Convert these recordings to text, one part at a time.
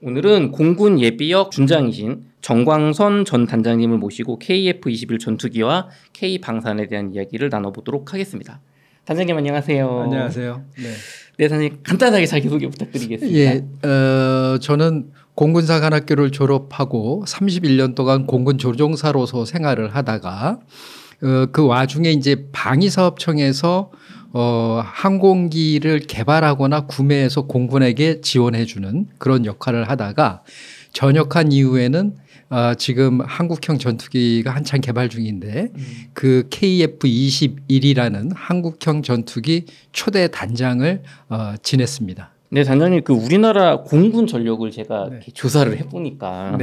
오늘은 공군 예비역 준장이신 정광선 전 단장님을 모시고 KF-21 전투기와 K방산에 대한 이야기를 나눠보도록 하겠습니다. 단장님 안녕하세요. 안녕하세요. 네, 단장님 간단하게 자기소개 부탁드리겠습니다. 예, 저는 공군사관학교를 졸업하고 31년 동안 공군 조종사로서 생활을 하다가 그 와중에 이제 방위사업청에서 항공기를 개발하거나 구매해서 공군에게 지원해주는 그런 역할을 하다가 전역한 이후에는 지금 한국형 전투기가 한창 개발 중인데 그 KF-21이라는 한국형 전투기 초대 단장을 지냈습니다. 네, 단장님 그 우리나라 공군 전력을 제가 이렇게 조사를 해보니까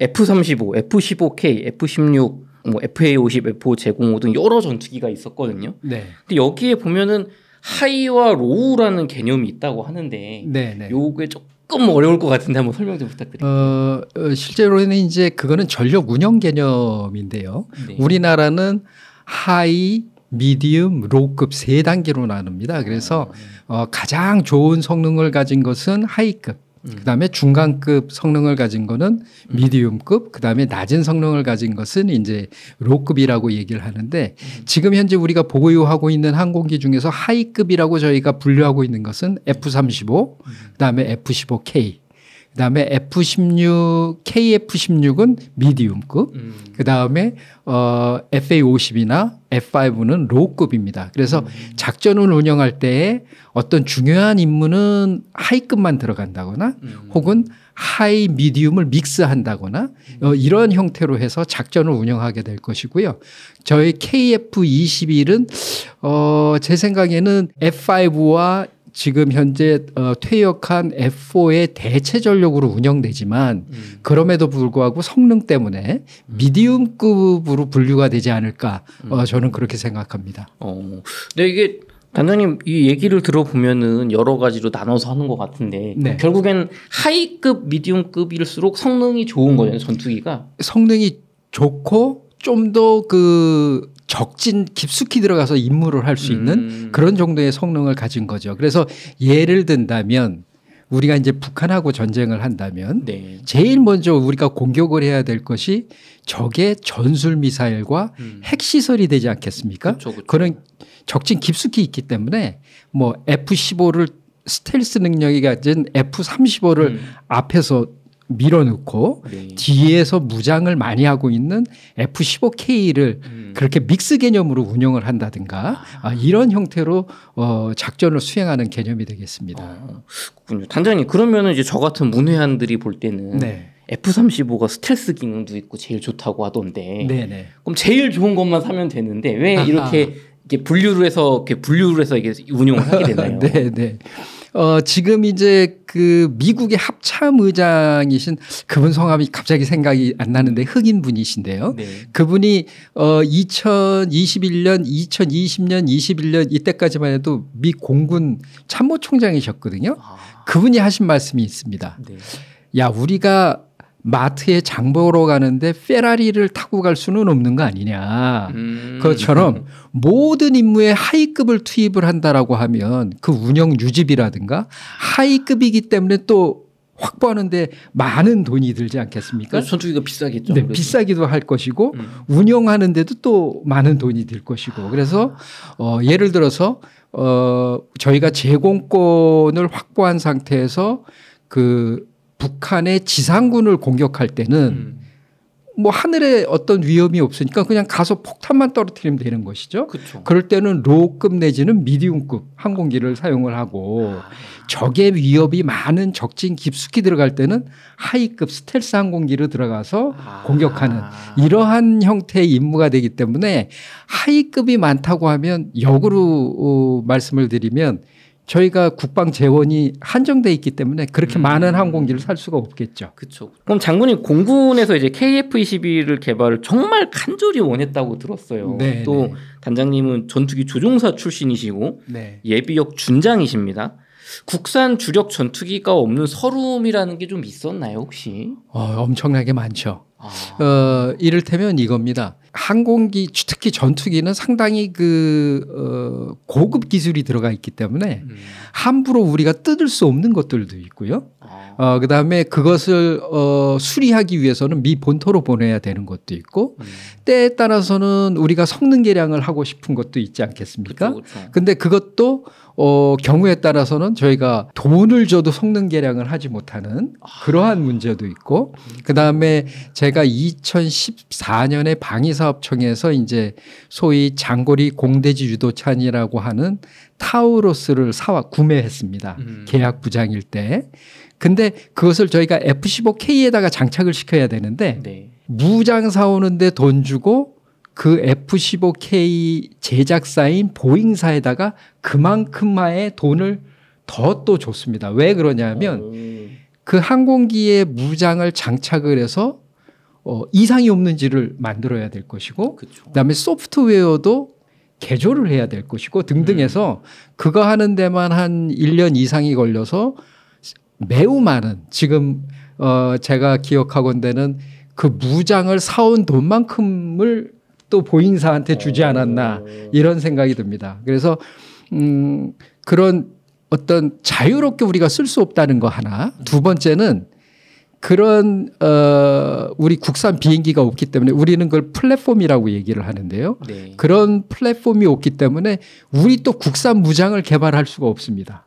F-35, F-15K, F-16 뭐 FA-50, F-5 제공호 등 여러 전투기가 있었거든요. 네. 근데 여기에 보면은 하이와 로우라는 개념이 있다고 하는데 요게 조금 어려울 것 같은데 한번 설명 좀 부탁드립니다. 실제로는 이제 그거는 전력 운영 개념인데요. 네. 우리나라는 하이, 미디움, 로우급 세 단계로 나눕니다. 그래서 가장 좋은 성능을 가진 것은 하이급. 그다음에 중간급 성능을 가진 거는 미디움급, 그다음에 낮은 성능을 가진 것은 이제 로급이라고 얘기를 하는데 지금 현재 우리가 보유하고 있는 항공기 중에서 하이급이라고 저희가 분류하고 있는 것은 F-35, 그다음에 F-15K, 그다음에 F-16, KF-16은 미디움급, 그다음에 FA-50이나 F-5는 로우급입니다. 그래서 작전을 운영할 때에 어떤 중요한 임무는 하이급만 들어간다거나 혹은 하이, 미디움을 믹스한다거나 이런 형태로 해서 작전을 운영하게 될 것이고요. 저희 KF-21은 제 생각에는 F-5와 지금 현재 퇴역한 F4의 대체 전력으로 운영되지만 그럼에도 불구하고 성능 때문에 미디움급으로 분류가 되지 않을까 저는 그렇게 생각합니다. 네, 이게 단장님 이 얘기를 들어보면은 여러 가지로 나눠서 하는 것 같은데 결국엔 하이급, 미디움급일수록 성능이 좋은 거예요, 전투기가? 성능이 좋고 좀 더 그 적진 깊숙이 들어가서 임무를 할 수 있는 그런 정도의 성능을 가진 거죠. 그래서 예를 든다면 우리가 이제 북한하고 전쟁을 한다면 제일 먼저 우리가 공격을 해야 될 것이 적의 전술 미사일과 핵시설이 되지 않겠습니까? 그렇죠. 그런 적진 깊숙이 있기 때문에 뭐 F-15를 스텔스 능력이 가진 F-35를 앞에서 밀어넣고 뒤에서 무장을 많이 하고 있는 F-15K를 그렇게 믹스 개념으로 운영을 한다든가 이런 형태로 작전을 수행하는 개념이 되겠습니다. 단장님 그러면은 이제 저 같은 문외한들이 볼 때는 F-35가 스텔스 기능도 있고 제일 좋다고 하던데 그럼 제일 좋은 것만 사면 되는데 왜 이렇게 분류를 해서 이게 운용을 하게 되나요? 지금 이제 그 미국의 합참의장이신 그분 성함이 갑자기 생각이 안 나는데 흑인 분이신데요. 그분이 2021년, 2020년, 21년 이때까지만 해도 미 공군 참모총장이셨거든요. 그분이 하신 말씀이 있습니다. 야, 우리가 마트에 장 보러 가는데 페라리를 타고 갈 수는 없는 거 아니냐. 그것처럼 모든 임무에 하이급을 투입을 한다라고 하면 그 운영 유지비라든가 하이급이기 때문에 또 확보하는데 많은 돈이 들지 않겠습니까? 전투기가 비싸겠죠. 네, 비싸기도 할 것이고 운영하는데도 또 많은 돈이 들 것이고 그래서 예를 들어서 저희가 제공권을 확보한 상태에서 그 북한의 지상군을 공격할 때는 뭐 하늘에 어떤 위험이 없으니까 그냥 가서 폭탄만 떨어뜨리면 되는 것이죠. 그럴 때는 로우급 내지는 미디움급 항공기를 사용을 하고 적의 위협이 많은 적진 깊숙이 들어갈 때는 하이급 스텔스 항공기로 들어가서 공격하는 이러한 형태의 임무가 되기 때문에 하이급이 많다고 하면 역으로 말씀을 드리면 저희가 국방 재원이 한정돼 있기 때문에 그렇게 많은 항공기를 살 수가 없겠죠. 그렇죠. 그럼 장군님 공군에서 이제 KF-21을 개발을 정말 간절히 원했다고 들었어요. 또 단장님은 전투기 조종사 출신이시고 예비역 준장이십니다. 국산 주력 전투기가 없는 서름이라는 게 좀 있었나요 혹시? 엄청나게 많죠. 이를테면 이겁니다. 항공기, 특히 전투기는 상당히 고급 기술이 들어가 있기 때문에 함부로 우리가 뜯을 수 없는 것들도 있고요. 그다음에 그것을 수리하기 위해서는 미 본토로 보내야 되는 것도 있고 때에 따라서는 우리가 성능 개량을 하고 싶은 것도 있지 않겠습니까? 근데 그것도 경우에 따라서는 저희가 돈을 줘도 성능 개량을 하지 못하는 그러한 문제도 있고, 그다음에 제가 2014년에 방위사업청에서 이제 소위 장거리 공대지 유도찬이라고 하는 타우로스를 구매했습니다. 계약 부장일 때. 근데 그것을 저희가 F-15K에다가 장착을 시켜야 되는데 네. 무장 사오는데 돈 주고 그 F-15K 제작사인 보잉사에다가 그만큼만의 돈을 더 또 줬습니다. 왜 그러냐면 그 항공기에 무장을 장착을 해서 이상이 없는지를 만들어야 될 것이고 그쵸. 그다음에 소프트웨어도 개조를 해야 될 것이고 등등 해서 그거 하는 데만 한 1년 이상이 걸려서 매우 많은 지금 제가 기억하건대는 그 무장을 사온 돈만큼을 또 보잉사한테 주지 않았나 이런 생각이 듭니다. 그래서 그런 어떤 자유롭게 우리가 쓸 수 없다는 거 하나. 두 번째는 그런 우리 국산 비행기가 없기 때문에 우리는 그걸 플랫폼이라고 얘기를 하는데요. 네. 그런 플랫폼이 없기 때문에 우리 또 국산 무장을 개발할 수가 없습니다.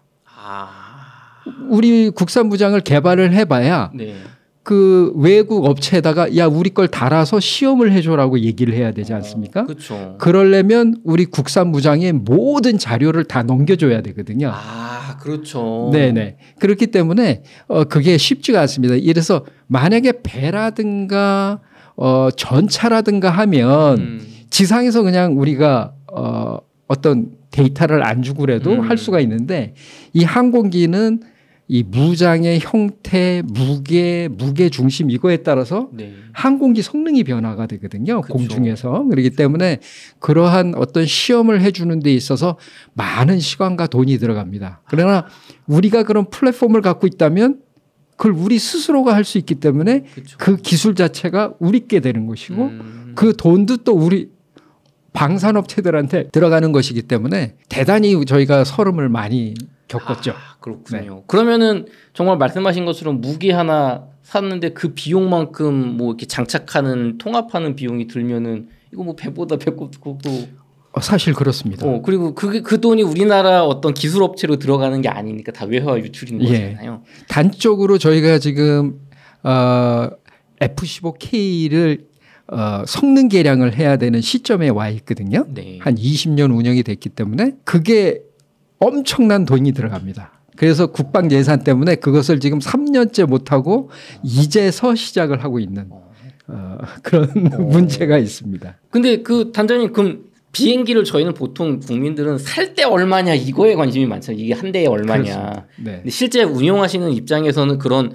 우리 국산 무장을 개발을 해봐야 네. 그 외국 업체에다가 야 우리 걸 달아서 시험을 해줘라고 얘기를 해야 되지 않습니까? 그렇죠. 그러려면 우리 국산 무장의 모든 자료를 다 넘겨줘야 되거든요. 그렇죠. 네네. 그렇기 때문에 그게 쉽지가 않습니다. 이래서 만약에 배라든가 전차라든가 하면 지상에서 그냥 우리가 어떤 데이터를 안 주고라도 할 수가 있는데 이 항공기는 이 무장의 형태, 무게 중심 이거에 따라서 네. 항공기 성능이 변화가 되거든요. 그쵸. 공중에서. 그렇기 때문에 그러한 어떤 시험을 해주는 데 있어서 많은 시간과 돈이 들어갑니다. 그러나 우리가 그런 플랫폼을 갖고 있다면 그걸 우리 스스로가 할 수 있기 때문에 그쵸. 그 기술 자체가 우리께 되는 것이고 그 돈도 또 우리 방산업체들한테 들어가는 것이기 때문에 대단히 저희가 서름을 많이 겪었죠. 그렇군요. 네. 그러면은 정말 말씀하신 것처럼 무기 하나 샀는데 그 비용만큼 뭐 이렇게 장착하는 통합하는 비용이 들면은 이거 뭐 배보다 배꼽 크고 사실 그렇습니다. 그리고 그 돈이 우리나라 어떤 기술 업체로 들어가는 게 아니니까 다 외화 유출인 거잖아요. 단적으로 저희가 지금 F-15K를 성능 개량을 해야 되는 시점에 와 있거든요. 네. 한 20년 운영이 됐기 때문에 그게 엄청난 돈이 들어갑니다. 그래서 국방 예산 때문에 그것을 지금 3년째 못하고 이제서 시작을 하고 있는 그런 문제가 있습니다. 근데 그 단장님 그럼 비행기를 저희는 보통 국민들은 살 때 얼마냐 이거에 관심이 많잖아요. 이게 한 대에 얼마냐. 네. 근데 실제 운용하시는 입장에서는 그런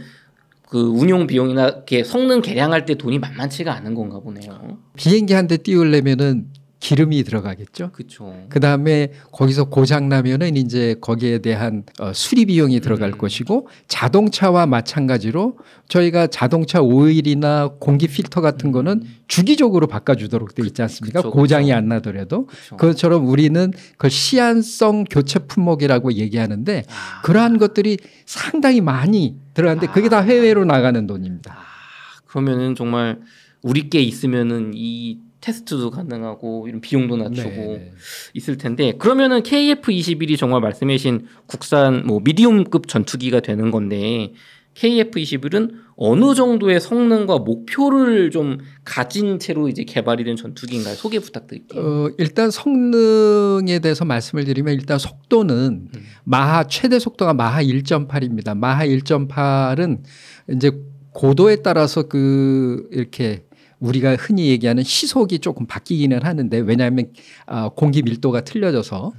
그 운용 비용이나 이렇게 성능 개량할 때 돈이 만만치가 않은 건가 보네요. 비행기 한 대 띄우려면은 기름이 들어가겠죠. 그렇죠. 그다음에 거기서 고장 나면은 이제 거기에 대한 수리 비용이 들어갈 것이고 자동차와 마찬가지로 저희가 자동차 오일이나 공기 필터 같은 거는 주기적으로 바꿔주도록 돼 있지 않습니까? 그쵸, 고장이 안 나더라도. 그것처럼 우리는 그걸 시한성 교체 품목이라고 얘기하는데 그러한 것들이 상당히 많이 들어가는데 그게 다 해외로 나가는 돈입니다. 그러면은 정말 우리께 있으면은 이 테스트도 가능하고 이런 비용도 낮추고 네네. 있을 텐데 그러면은 KF-21이 정말 말씀하신 국산 뭐 미디움급 전투기가 되는 건데 KF-21은 어느 정도의 성능과 목표를 좀 가진 채로 이제 개발이 된 전투기인가요? 소개 부탁드릴게요. 일단 성능에 대해서 말씀을 드리면 일단 속도는 최대 속도가 마하 1.8입니다. 마하 1.8은 이제 고도에 따라서 이렇게 우리가 흔히 얘기하는 시속이 조금 바뀌기는 하는데 왜냐하면 공기 밀도가 틀려져서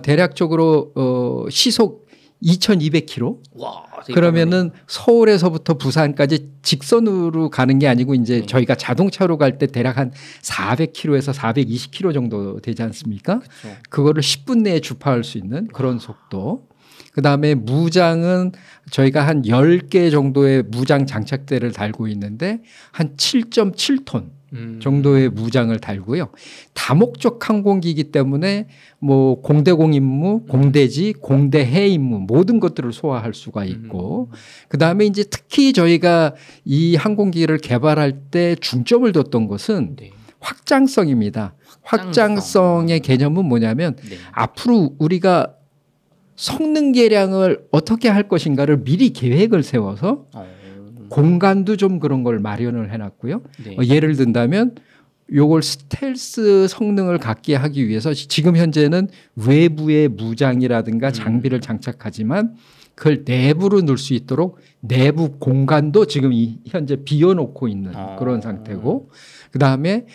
대략적으로 시속 2200km. 와, 그러면은 서울에서부터 부산까지 직선으로 가는 게 아니고 이제 저희가 자동차로 갈 때 대략 한 400km에서 420km 정도 되지 않습니까? 그쵸. 그거를 10분 내에 주파할 수 있는 그런 속도. 그다음에 무장은 저희가 한 10개 정도의 무장 장착대를 달고 있는데 한 7.7톤 정도의 무장을 달고요. 다목적 항공기이기 때문에 뭐 공대공 임무, 공대지, 공대해 임무 모든 것들을 소화할 수가 있고 그다음에 이제 특히 저희가 이 항공기를 개발할 때 중점을 뒀던 것은 네. 확장성입니다. 확장성의 개념은 뭐냐면 네. 앞으로 우리가 성능 개량을 어떻게 할 것인가를 미리 계획을 세워서 공간도 좀 그런 걸 마련을 해놨고요. 네. 예를 든다면 요걸 스텔스 성능을 갖게 하기 위해서 지금 현재는 외부의 무장이라든가 장비를 장착하지만 그걸 내부로 넣을 수 있도록 내부 공간도 지금 현재 비워놓고 있는 그런 상태고 그다음에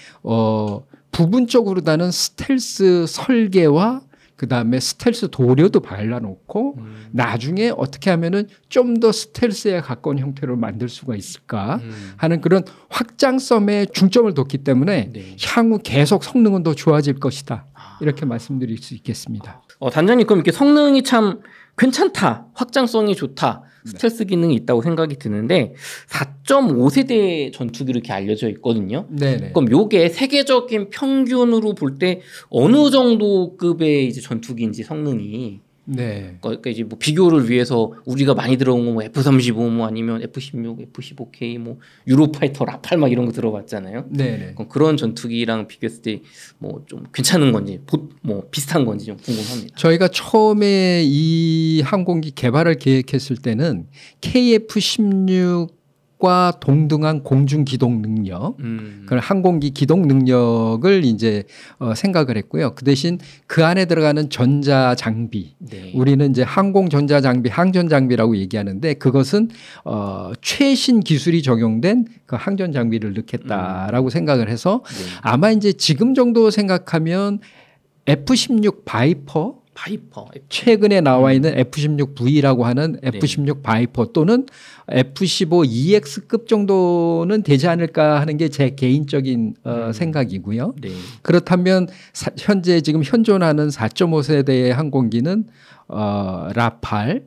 부분적으로 다는 스텔스 설계와 그다음에 스텔스 도료도 발라놓고 나중에 어떻게 하면은 좀 더 스텔스에 가까운 형태로 만들 수가 있을까 하는 그런 확장성에 중점을 뒀기 때문에 네. 향후 계속 성능은 더 좋아질 것이다. 이렇게 말씀드릴 수 있겠습니다. 단장님 그럼 이렇게 성능이 참 괜찮다. 확장성이 좋다. 스텔스 기능이 있다고 생각이 드는데 4.5세대 전투기로 이렇게 알려져 있거든요. 네네. 그럼 요게 세계적인 평균으로 볼 때 어느 정도 급의 이제 전투기인지 성능이 네. 그러니까 이제 뭐 비교를 위해서 우리가 많이 들어온 거 뭐 F-35 뭐 아니면 F-16, F-15K 뭐 유로파이터, 라팔 막 이런 거 들어봤잖아요. 네. 그럼 그런 전투기랑 비교했을 때 뭐 좀 괜찮은 건지 뭐 비슷한 건지 좀 궁금합니다. 저희가 처음에 이 항공기 개발을 계획했을 때는 KF-16 과 동등한 공중 기동 능력, 그런 항공기 기동 능력을 이제 생각을 했고요. 그 대신 그 안에 들어가는 전자 장비, 네. 우리는 이제 항공 전자 장비, 항전 장비라고 얘기하는데 그것은 최신 기술이 적용된 그 항전 장비를 넣겠다라고 생각을 해서 네. 아마 이제 지금 정도 생각하면 F-16 바이퍼 최근에 나와 있는 F-16V라고 하는 F-16 바이퍼 또는 F-15EX급 정도는 되지 않을까 하는 게 제 개인적인 생각이고요. 네. 그렇다면 현재 지금 현존하는 4.5세대의 항공기는 라팔,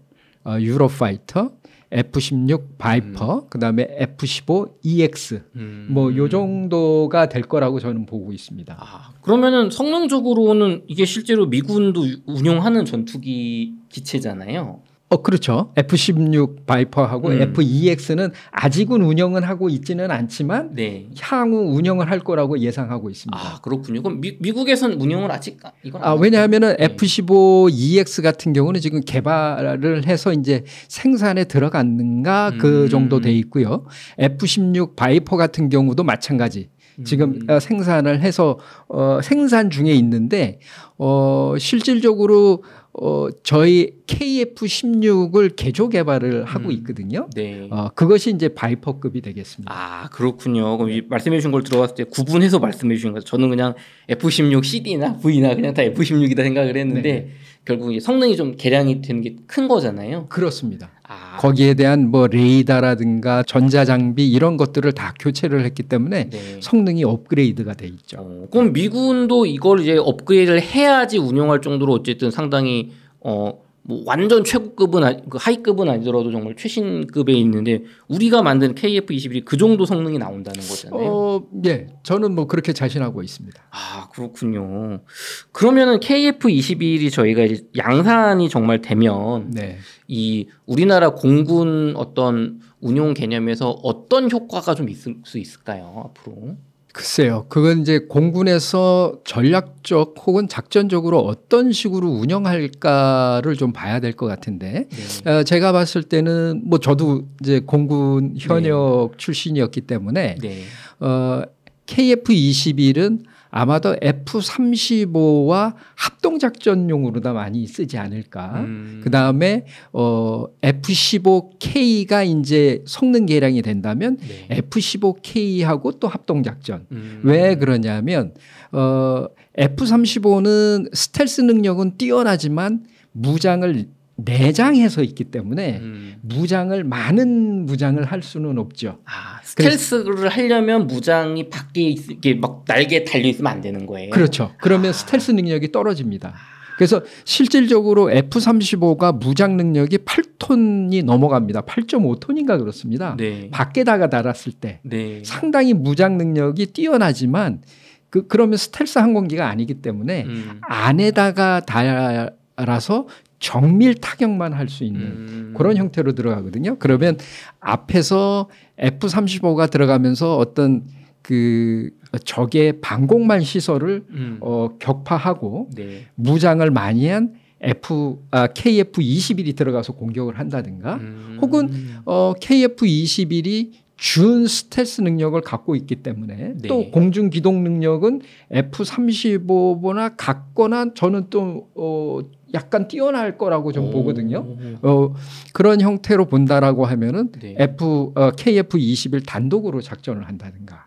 유로파이터, F-16 바이퍼, 그다음에 F-15EX 뭐 요 정도가 될 거라고 저는 보고 있습니다. 그러면은 성능적으로는 이게 실제로 미군도 운용하는 전투기 기체잖아요. 그렇죠. F-16 바이퍼하고 F-2X는 아직은 운영은 하고 있지는 않지만 네. 향후 운영을 할 거라고 예상하고 있습니다. 그렇군요. 그럼 미국에선 운영을 아직 이건 왜냐하면은 네. F-15EX 같은 경우는 지금 개발을 해서 이제 생산에 들어갔는가 그 정도 돼 있고요. F-16 바이퍼 같은 경우도 마찬가지. 지금 생산을 해서 생산 중에 있는데 실질적으로 저희 KF-16을 개조 개발을 하고 있거든요. 네. 그것이 이제 바이퍼급이 되겠습니다. 그렇군요. 그럼 말씀해 주신 걸 들어봤을 때 구분해서 말씀해 주신 거죠. 저는 그냥 F-16 CD나 V나 그냥 다 F-16이다 생각을 했는데 네. 결국 성능이 좀 개량이 되는 게 큰 거잖아요. 그렇습니다. 거기에 대한 뭐 레이더라든가 전자장비 이런 것들을 다 교체를 했기 때문에 네. 성능이 업그레이드가 돼 있죠. 그럼 미군도 이걸 이제 업그레이드를 해야지 운용할 정도로 어쨌든 상당히 뭐 완전 최고급은 하이급은 아니더라도 정말 최신급에 있는데 우리가 만든 KF-21이 그 정도 성능이 나온다는 거잖아요. 예, 저는 뭐 그렇게 자신하고 있습니다. 그렇군요. 그러면은 KF-21이 저희가 이제 양산이 정말 되면 네. 이 우리나라 공군 어떤 운용 개념에서 어떤 효과가 좀 있을 수 있을까요, 앞으로? 글쎄요. 그건 이제 공군에서 전략적 혹은 작전적으로 어떤 식으로 운영할까를 좀 봐야 될 것 같은데 네. 제가 봤을 때는 뭐 저도 이제 공군 현역 네. 출신이었기 때문에 네. KF-21은 아마도 F-35와 합동작전용으로다 많이 쓰지 않을까. 그 다음에 F-15K가 이제 성능 개량이 된다면 네. F-15K하고 또 합동작전. 왜 그러냐면 F-35는 스텔스 능력은 뛰어나지만 무장을 내장해서 있기 때문에 많은 무장을 할 수는 없죠. 스텔스를 하려면 무장이 밖에 이게 막 날개에 달려 있으면 안 되는 거예요. 그렇죠. 그러면 스텔스 능력이 떨어집니다. 그래서 실질적으로 F-35가 무장 능력이 8톤이 넘어갑니다. 8.5톤인가 그렇습니다. 네. 밖에다가 달았을 때 네. 상당히 무장 능력이 뛰어나지만 그러면 스텔스 항공기가 아니기 때문에 안에다가 달아서 정밀 타격만 할 수 있는 그런 형태로 들어가거든요. 그러면 앞에서 F-35가 들어가면서 어떤 그 적의 방공만 시설을 격파하고 네. 무장을 많이 한 KF-21이 들어가서 공격을 한다든가 혹은 KF-21이 준 스텔스 능력을 갖고 있기 때문에 네. 또 공중 기동 능력은 F-35보다 같거나 저는 또 약간 뛰어날 거라고 좀 보거든요. 그런 형태로 본다라고 하면은 네. KF-21 단독으로 작전을 한다든가.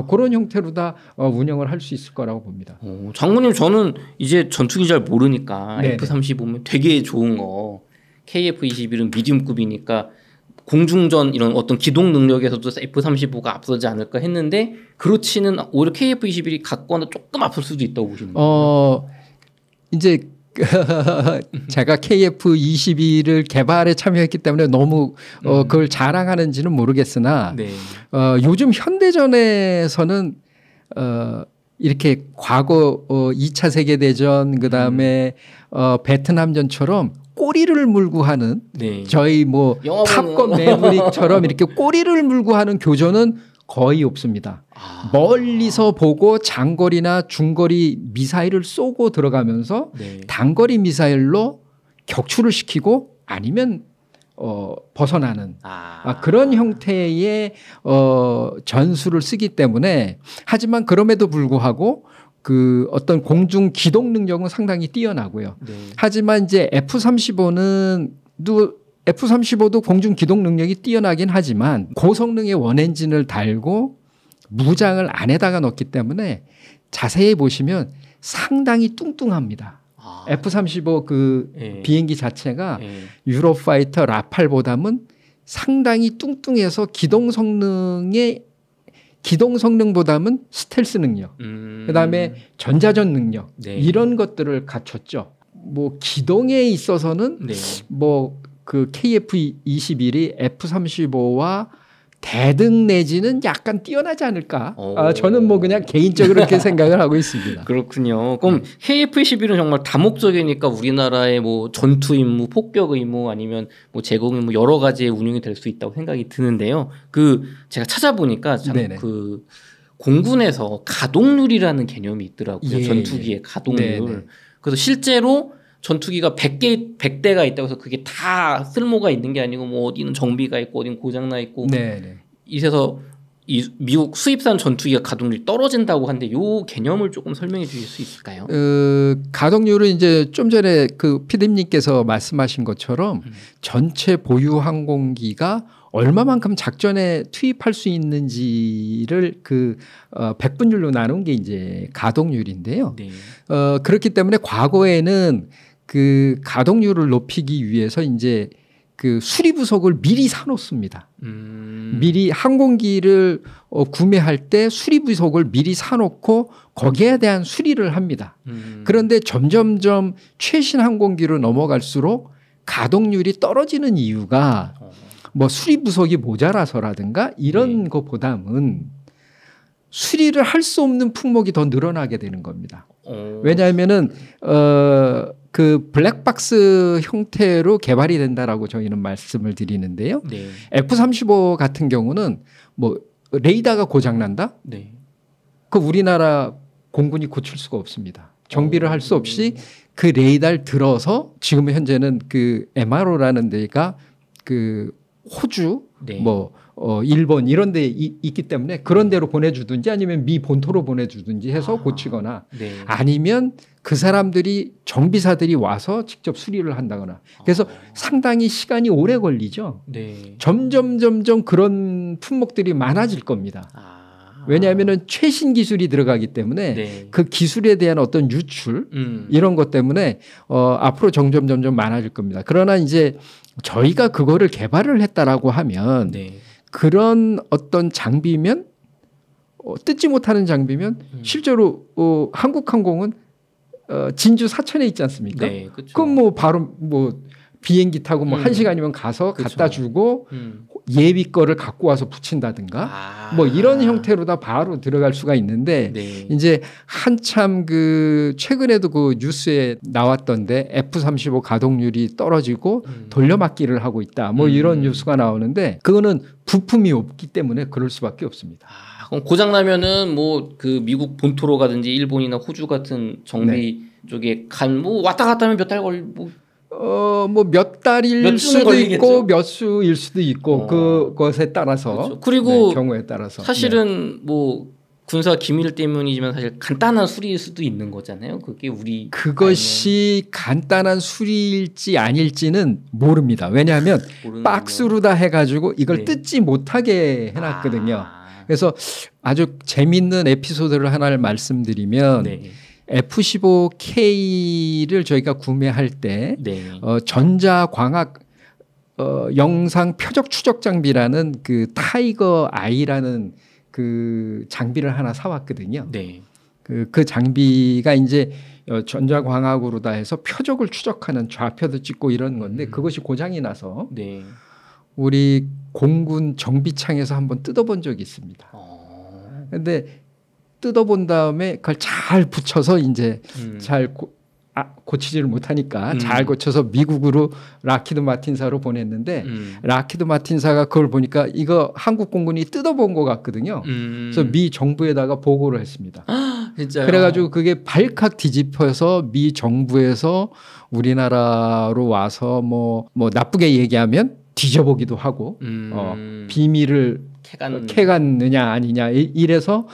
그런 형태로 다 운영을 할 수 있을 거라고 봅니다. 장군님 저는 이제 전투기 잘 모르니까 네네. F-35면 되게 좋은 거 KF-21은 미디움급이니까 공중전 이런 어떤 기동 능력에서도 F-35가 앞서지 않을까 했는데 그렇지는 오히려 KF-21이 같거나 조금 앞설 수도 있다고 보시는 거예요. 이제 제가 KF-21을 개발에 참여했기 때문에 너무 그걸 자랑하는지는 모르겠으나 네. 요즘 현대전에서는 이렇게 과거 2차 세계대전 그다음에 베트남전처럼 꼬리를 물고 하는 네. 저희 뭐 탑건 매브릭처럼 이렇게 꼬리를 물고 하는 교전은 거의 없습니다. 멀리서 보고 장거리나 중거리 미사일을 쏘고 들어가면서 네. 단거리 미사일로 격추를 시키고 아니면 벗어나는 그런 형태의 전술을 쓰기 때문에 하지만 그럼에도 불구하고 그 어떤 공중 기동 능력은 상당히 뛰어나고요. 네. 하지만 이제 F-35도 공중 기동 능력이 뛰어나긴 하지만 고성능의 원엔진을 달고 무장을 안에다가 넣기 때문에 자세히 보시면 상당히 뚱뚱합니다. F-35 그 비행기 자체가 유로파이터 라팔보다는 상당히 뚱뚱해서 기동 성능보다는 스텔스 능력, 그다음에 전자전 능력 네. 이런 것들을 갖췄죠. 뭐 기동에 있어서는 네. 뭐 그 KF-21이 F-35와 대등 내지는 약간 뛰어나지 않을까? 저는 뭐 그냥 개인적으로 그렇게 생각을 하고 있습니다. 그렇군요. 그럼 KF-21은 정말 다목적이니까 우리나라의 뭐 전투 임무, 폭격 임무 아니면 뭐 제공 임무 여러 가지의 운용이 될 수 있다고 생각이 드는데요. 제가 찾아보니까 참 그 공군에서 가동률이라는 개념이 있더라고요. 전투기의 가동률. 네네. 그래서 실제로 전투기가 100대가 있다고 해서 그게 다 쓸모가 있는 게 아니고 뭐 어디는 정비가 있고 어디는 고장나 있고 이래서 이 미국 수입산 전투기가 가동률이 떨어진다고 하는데 요 개념을 조금 설명해 주실 수 있을까요? 가동률은 이제 좀 전에 그 PD님께서 말씀하신 것처럼 전체 보유 항공기가 얼마만큼 작전에 투입할 수 있는지를 그 백분율로 나눈 게 이제 가동률인데요. 네. 그렇기 때문에 과거에는 그 가동률을 높이기 위해서 이제 그 수리 부속을 미리 사놓습니다. 미리 항공기를 구매할 때 수리 부속을 미리 사놓고 거기에 대한 수리를 합니다. 그런데 점점점 최신 항공기로 넘어갈수록 가동률이 떨어지는 이유가 뭐 수리 부속이 모자라서라든가 이런 것보다는 수리를 할 수 없는 품목이 더 늘어나게 되는 겁니다. 왜냐하면은 그 블랙박스 형태로 개발이 된다라고 저희는 말씀을 드리는데요. 네. F-35 같은 경우는 뭐 레이더가 고장난다? 네. 그 우리나라 공군이 고칠 수가 없습니다. 정비를 할 수 없이 그 레이더를 들어서 지금 현재는 그 MRO라는 데가 그 호주 네. 뭐 일본 이런 데 있기 때문에 그런 데로 보내주든지 아니면 미 본토로 보내주든지 해서 고치거나 네. 아니면 그 사람들이 정비사들이 와서 직접 수리를 한다거나 그래서 상당히 시간이 오래 걸리죠. 네. 점점 그런 품목들이 많아질 겁니다. 왜냐하면 최신 기술이 들어가기 때문에 네. 그 기술에 대한 어떤 유출 이런 것 때문에 앞으로 점점 많아질 겁니다. 그러나 이제 저희가 그거를 개발을 했다라고 하면 네. 그런 어떤 장비면 뜯지 못하는 장비면 실제로 한국항공은 진주 사천에 있지 않습니까? 네, 그렇죠. 그럼 뭐 바로 뭐 비행기 타고 뭐 1시간이면 가서 그쵸. 갖다 주고 예비 거를 갖고 와서 붙인다든가 뭐 이런 형태로 다 바로 들어갈 수가 있는데 네. 이제 한참 그 최근에도 그 뉴스에 나왔던데 F-35 가동률이 떨어지고 돌려막기를 하고 있다. 뭐 이런 뉴스가 나오는데 그거는 부품이 없기 때문에 그럴 수밖에 없습니다. 그럼 고장 나면은 뭐 그 미국 본토로 가든지 일본이나 호주 같은 정비 네. 쪽에 뭐 왔다 갔다 하면 몇 달 뭐 몇 달일 수도 걸리겠죠? 있고 몇 수일 수도 있고 그것에 따라서 그렇죠. 그리고 네, 경우에 따라서 사실은 네. 뭐 군사 기밀 때문이지만 사실 간단한 수리일 수도 있는 거잖아요. 그게 그것이 간단한 수리일지 아닐지는 모릅니다. 왜냐하면 박스로 다 해가지고 이걸 네. 뜯지 못하게 해놨거든요. 그래서 아주 재밌는 에피소드를 하나를 말씀드리면 네. F-15K를 저희가 구매할 때 네. 전자광학 영상 표적 추적 장비라는 그 타이거 아이라는 그 장비를 하나 사왔거든요. 네. 그 장비가 이제 전자광학으로 다 해서 표적을 추적하는 좌표도 찍고 이런 건데 그것이 고장이 나서 네. 우리 공군 정비창에서 한번 뜯어본 적이 있습니다. 그런데 뜯어본 다음에 그걸 잘 붙여서 이제 잘 고치지를 못하니까 잘 고쳐서 미국으로 락히드 마틴사로 보냈는데 락히드 마틴사가 그걸 보니까 이거 한국 공군이 뜯어본 것 같거든요. 그래서 미 정부에다가 보고를 했습니다. 진짜요? 그래가지고 그게 발칵 뒤집혀서 미 정부에서 우리나라로 와서 뭐 나쁘게 얘기하면 뒤져보기도 하고 비밀을 캐갔느냐 아니냐 이래서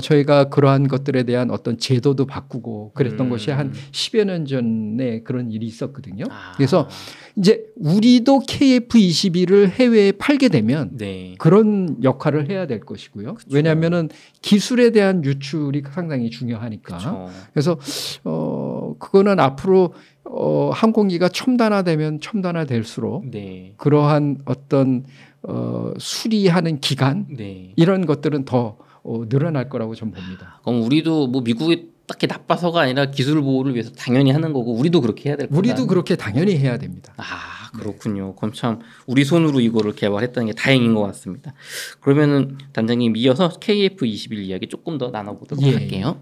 저희가 그러한 것들에 대한 어떤 제도도 바꾸고 그랬던 것이 한 10여 년 전에 그런 일이 있었거든요. 그래서 이제 우리도 KF-21을 해외에 팔게 되면 네. 그런 역할을 해야 될 것이고요. 그쵸. 왜냐하면은 기술에 대한 유출이 상당히 중요하니까. 그쵸. 그래서 그거는 앞으로 항공기가 첨단화되면 첨단화될수록 네. 그러한 어떤 수리하는 기간 네. 이런 것들은 더 늘어날 거라고 저는 봅니다. 그럼 우리도 뭐 미국이 딱히 나빠서가 아니라 기술 보호를 위해서 당연히 하는 거고 우리도 그렇게 해야 될 거다. 우리도 그렇게 당연히 해야 됩니다. 그렇군요. 네. 그럼 참 우리 손으로 이거를 개발했다는 게 다행인 것 같습니다. 그러면은 단장님 이어서 KF-21 이야기 조금 더 나눠보도록 할게요.